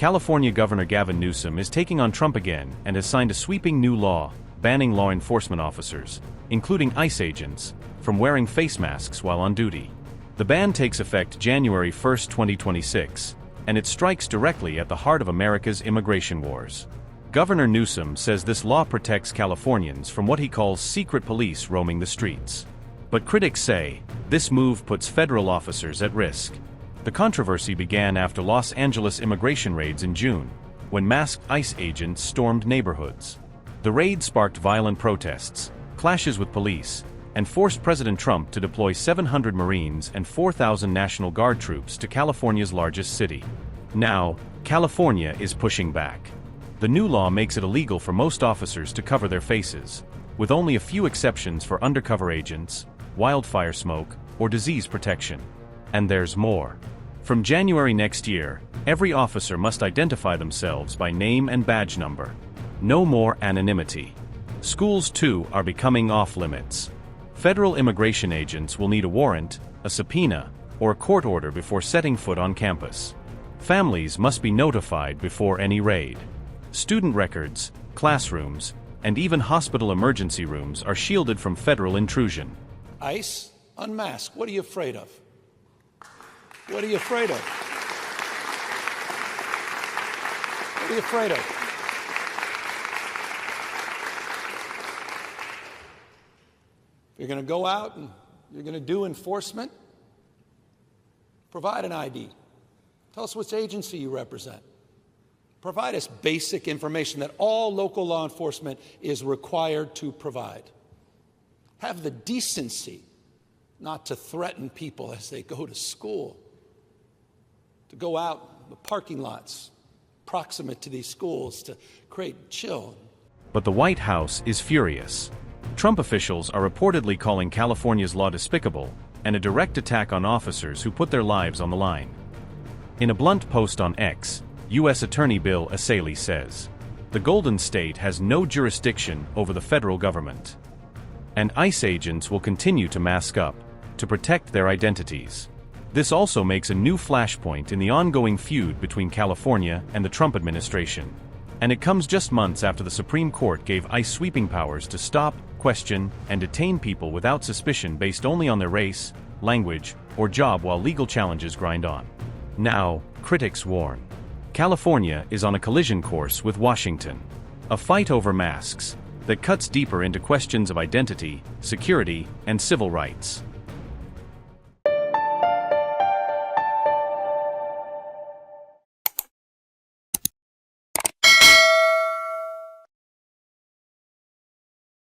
California Governor Gavin Newsom is taking on Trump again and has signed a sweeping new law banning law enforcement officers, including ICE agents, from wearing face masks while on duty. The ban takes effect January 1, 2026, and it strikes directly at the heart of America's immigration wars. Governor Newsom says this law protects Californians from what he calls secret police roaming the streets. But critics say this move puts federal officers at risk. The controversy began after Los Angeles immigration raids in June, when masked ICE agents stormed neighborhoods. The raid sparked violent protests, clashes with police, and forced President Trump to deploy 700 Marines and 4,000 National Guard troops to California's largest city. Now, California is pushing back. The new law makes it illegal for most officers to cover their faces, with only a few exceptions for undercover agents, wildfire smoke, or disease protection. And there's more. From January next year, every officer must identify themselves by name and badge number. No more anonymity. Schools, too, are becoming off-limits. Federal immigration agents will need a warrant, a subpoena, or a court order before setting foot on campus. Families must be notified before any raid. Student records, classrooms, and even hospital emergency rooms are shielded from federal intrusion. ICE, unmask. What are you afraid of? What are you afraid of? What are you afraid of? If you're going to go out and you're going to do enforcement, provide an ID. Tell us which agency you represent. Provide us basic information that all local law enforcement is required to provide. Have the decency not to threaten people as they go to school, to go out in the parking lots proximate to these schools to create chill. But the White House is furious. Trump officials are reportedly calling California's law despicable and a direct attack on officers who put their lives on the line. In a blunt post on X, U.S. Attorney Bill Asalee says, "The Golden State has no jurisdiction over the federal government. And ICE agents will continue to mask up, to protect their identities." This also makes a new flashpoint in the ongoing feud between California and the Trump administration. And it comes just months after the Supreme Court gave ICE sweeping powers to stop, question, and detain people without suspicion based only on their race, language, or job while legal challenges grind on. Now, critics warn. California is on a collision course with Washington. A fight over masks that cuts deeper into questions of identity, security, and civil rights.